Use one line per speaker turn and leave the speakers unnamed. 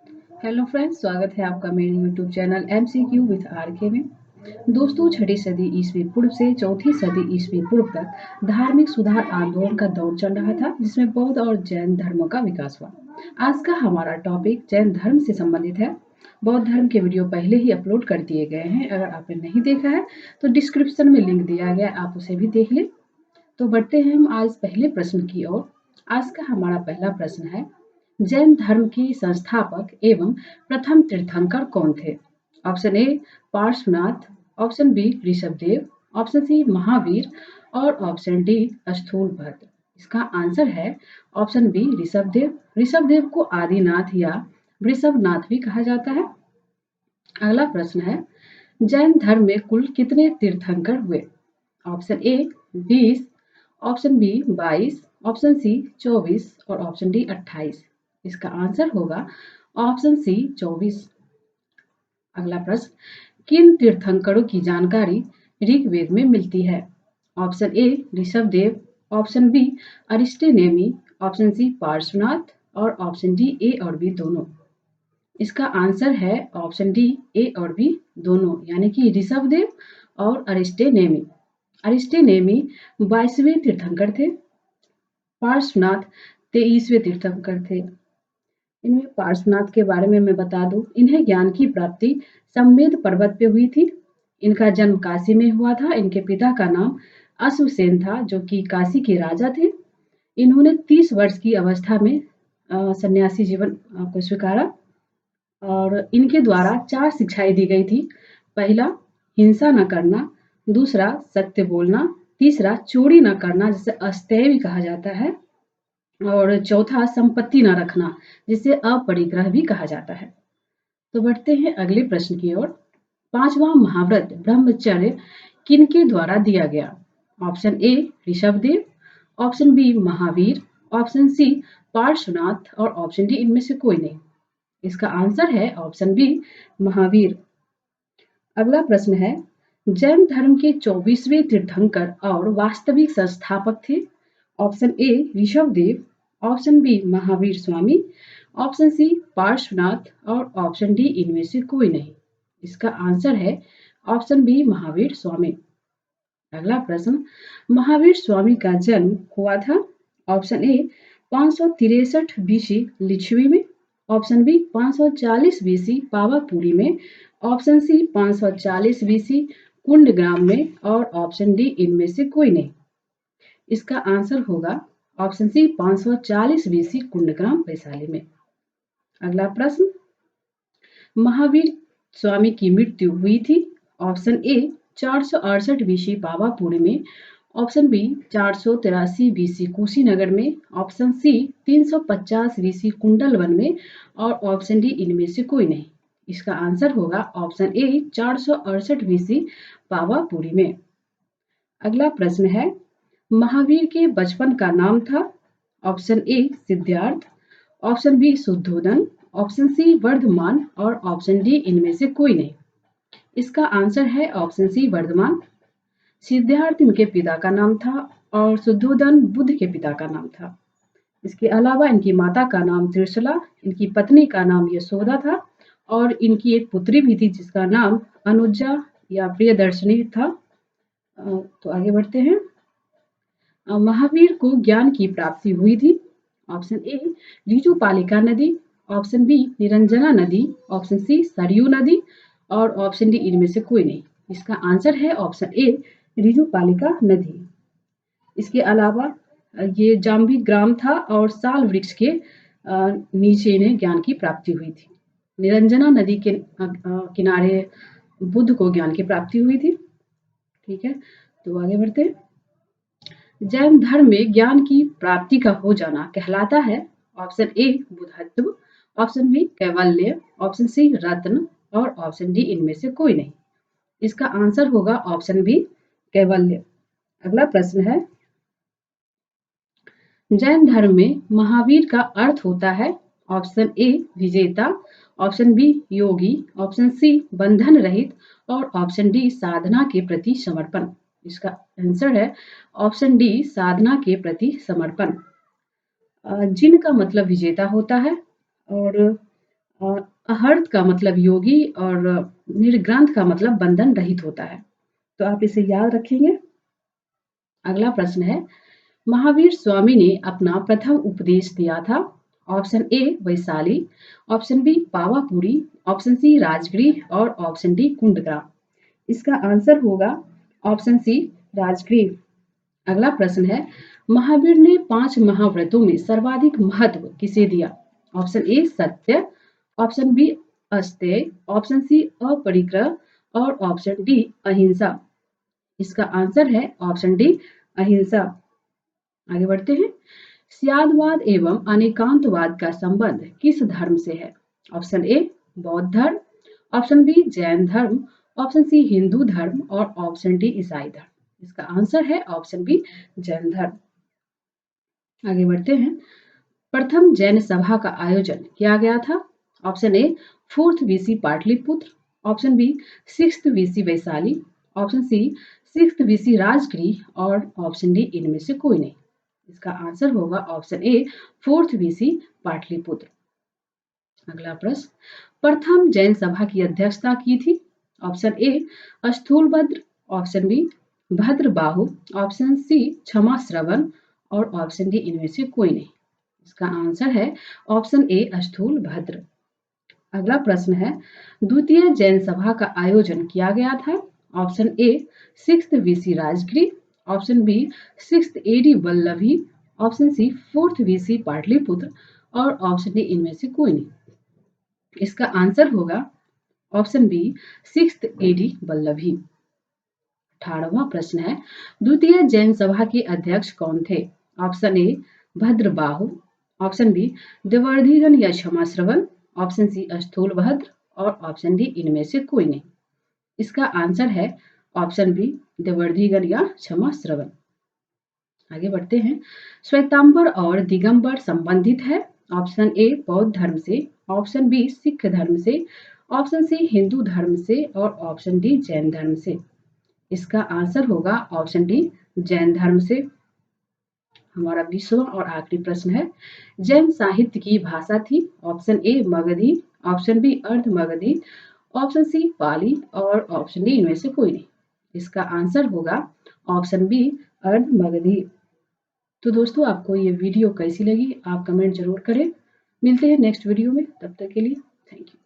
Hello friends, स्वागत है आपका मेरे YouTube channel MCQ with RK में। दोस्तों, छठी सदी ईस्वी पूर्व से चौथी सदी ईस्वी पूर्व तक धार्मिक सुधार आंदोलन का दौर चल रहा था, जिसमें बौद्ध और जैन धर्मों का विकास हुआ। आज का हमारा टॉपिक जैन धर्म से संबंधित है। बौद्ध धर्म के वीडियो पहले ही अपलोड कर दिए गए हैं। अगर आपने नहीं देखा है तो डिस्क्रिप्शन में लिंक दिया गया है, आप उसे भी देख लें। तो बढ़ते हैं हम आज पहले प्रश्न की ओर। आज का हमारा पहला प्रश्न है, जैन धर्म के संस्थापक एवं प्रथम तीर्थंकर कौन थे? Option A Parshvanath, option B Rishabhdev, option C Mahavir और ऑप्शन डी स्थूलभद्र। इसका आंसर है ऑप्शन बी ऋषभदेव। ऋषभदेव को आदिनाथ या वृषभनाथ भी कहा जाता है। अगला प्रश्न है, जैन धर्म में कुल कितने तीर्थंकर हुए? Option A 20, option B 22, option C 24 और ऑप्शन डी 28। इसका आंसर होगा ऑप्शन सी 24। अगला प्रश्न, किन तीर्थंकरों की जानकारी ऋग्वेद में मिलती है? Option A Rishabhdev, option B Arishtanemi, option C Parshvanath और ऑप्शन डी ए और बी दोनों। इसका आंसर है ऑप्शन डी ए और बी दोनों, यानी कि ऋषभदेव और अरिस्टेनेमी। अरिस्टेनेमी 22वें तीर्थंकर थे। पार्श्वनाथ 23वें तीर्थंकर थे। इनमें पार्श्वनाथ के बारे में मैं बता दूं, इन्हें ज्ञान की प्राप्ति सम्मेद पर्वत पे हुई थी। इनका जन्म काशी में हुआ था। इनके पिता का नाम अश्वसेन था, जो कि काशी के राजा थे। इन्होंने 30 वर्ष की अवस्था में सन्यासी जीवन को स्वीकारा और इनके द्वारा 4 शिक्षाएं दी गई थी। पहला, हिंसा न करना, दूसरा सत्य बोलना, तीसरा चोरी न करना जिसे अस्तेय भी कहा जाता है, और चौथा संपत्ति न रखना जिसे अपरिग्रह भी कहा जाता है। तो बढ़ते हैं अगले प्रश्न की ओर। 5वां महाव्रत ब्रह्मचर्य किनके द्वारा दिया गया? Option A Rishabhdev, option B Mahavir, option C Parshvanath और ऑप्शन डी इनमें से कोई नहीं। इसका आंसर है ऑप्शन बी महावीर। अगला प्रश्न है, जैन धर्म के 24वें तीर्थंकर और वास्तविक संस्थापक थे? Option A Rishabhdev, option B Mahavir Swami, option C Parshvanath और ऑप्शन डी इनमें से कोई नहीं। इसका आंसर है ऑप्शन बी महावीर स्वामी। अगला प्रश्न, महावीर स्वामी का जन्म हुआ था? ऑप्शन ए 563 बीसी लिच्छवी में, ऑप्शन बी 540 बीसी पावापुरी में, ऑप्शन सी 540 बीसी कुंडग्राम में और ऑप्शन डी इनमें से कोई नहीं। इसका आंसर होगा option C 540 BC Kundagram Vaishali में। अगला प्रश्न, महावीर स्वामी की मृत्यु हुई थी? ऑप्शन ए 468 बीसी पावापुरी में, ऑप्शन बी 483 बीसी कुशीनगर में, ऑप्शन सी 350 बीसी कुंडलवन में और ऑप्शन डी इनमें से कोई नहीं। इसका आंसर होगा ऑप्शन ए 468 बीसी पावापुरी में। अगला प्रश्न है, महावीर के बचपन का नाम था? Option A Siddhartha, option B Shuddhodana, option C Vardhaman और ऑप्शन डी इनमें से कोई नहीं। इसका आंसर है ऑप्शन सी वर्धमान। सिद्धार्थ इनके पिता का नाम था और शुद्धोदन बुद्ध के पिता का नाम था। इसके अलावा इनकी माता का नाम त्रिशला, इनकी पत्नी का नाम यशोदा था और इनकी एक पुत्री भी थी जिसका नाम अनुजा या प्रियदर्शनी था। तो आगे बढ़ते हैं। महावीर को ज्ञान की प्राप्ति हुई थी? ऑप्शन ए ऋजुपालिका नदी, ऑप्शन बी निरंजना नदी, ऑप्शन सी सरयू नदी और ऑप्शन डी इनमें से कोई नहीं। इसका आंसर है ऑप्शन ए ऋजुपालिका नदी। इसके अलावा ये जाम्बी ग्राम था और साल वृक्ष के नीचे इन्हें ज्ञान की प्राप्ति हुई थी। निरंजना नदी के किनारे बुद्ध को ज्ञान की प्राप्ति हुई थी। ठीक है, तो आगे बढ़ते हैं। जैन धर्म में ज्ञान की प्राप्ति का हो जाना कहलाता है? ऑप्शन ए बुद्धत्व, ऑप्शन बी कैवल्य, ऑप्शन सी रत्न और ऑप्शन डी इनमें से कोई नहीं। इसका आंसर होगा ऑप्शन बी कैवल्य। अगला प्रश्न है, जैन धर्म में महावीर का अर्थ होता है? ऑप्शन ए विजेता, ऑप्शन बी योगी, ऑप्शन सी बंधन रहित और ऑप्शन डी साधना के प्रति समर्पण। इसका आंसर है ऑप्शन डी साधना के प्रति समर्पण। जिन का मतलब विजेता होता है और और अहर्त का मतलब योगी और निर्ग्रंथ का मतलब बंधन रहित होता है। तो आप इसे याद रखेंगे। अगला प्रश्न है, महावीर स्वामी ने अपना प्रथम उपदेश दिया था। Option A Vaishali, option B Pawapuri, option C Rajgriha और ऑप्शन डी कुंडग्राम। इसका आंसर होगा ऑप्शन सी राजगृह। अगला प्रश्न है, महावीर ने 5 महाव्रतों में सर्वाधिक महत्व किसे दिया? ऑप्शन ए सत्य, ऑप्शन बी अस्तेय, ऑप्शन सी अपरिग्रह और ऑप्शन डी अहिंसा। इसका आंसर है ऑप्शन डी अहिंसा। आगे बढ़ते हैं, स्यादवाद एवं अनेकांतवाद का संबंध किस धर्म से है? ऑप्शन ए बौद्ध धर्म, ऑप्शन बी जैन धर्म, ऑप्शन सी हिंदू धर्म और ऑप्शन डी ईसाई धर्म। इसका आंसर है ऑप्शन बी जैन धर्म। आगे बढ़ते हैं, प्रथम जैन सभा का आयोजन किया गया था। Option A 4th BC Pataliputra, option B 6th BC Vaishali, option C 6th BC Rajgriha और ऑप्शन डी इनमें से कोई नहीं। इसका आंसर होगा option A 4th BC Pataliputra. अगला प्रश्न, प्रथम जैन सभा की अध्यक्षता की थी। Option A Sthulabhadra, option B Bhadrabahu, option C Kshama Shravan और ऑप्शन डी इनमें से कोई नहीं। इसका आंसर है ऑप्शन ए स्थूलभद्र। अगला प्रश्न है, द्वितीय जैन सभा का आयोजन किया गया था। Option A 6th BC Rajgriha, option B 6th AD Vallabhi, option C 4th BC Pataliputra और ऑप्शन डी इनमें से कोई नहीं। इसका आंसर होगा option B 6th AD Vallabhi. 18वां प्रश्न है, द्वितीय जैन सभा के अध्यक्ष कौन थे? Option A Bhadrabahu, option B Devardhigani या क्षमा श्रवण, ऑप्शन सी स्थूलभद्र और ऑप्शन डी इनमें से कोई नहीं। इसका आंसर है ऑप्शन बी देवर्धिगन या क्षमा श्रवण। आगे बढ़ते हैं, श्वेतांबर और दिगंबर संबंधित है। ऑप्शन ए बौद्ध धर्म से, ऑप्शन बी सिख धर्म से, ऑप्शन सी हिंदू धर्म से और ऑप्शन डी जैन धर्म से। इसका आंसर होगा ऑप्शन डी जैन धर्म से। हमारा 20वां और आखिरी प्रश्न है, जैन साहित्य की भाषा थी। Option A Magadhi, option B Ardha Magadhi, option C पाली और ऑप्शन डी इनमें से कोई नहीं। इसका आंसर होगा ऑप्शन बी अर्ध मगधी। तो दोस्तों, आपको ये वीडियो कैसी लगी आप कमेंट जरूर करें। मिलते हैं नेक्स्ट वीडियो में, तब तक के लिए थैंक यू।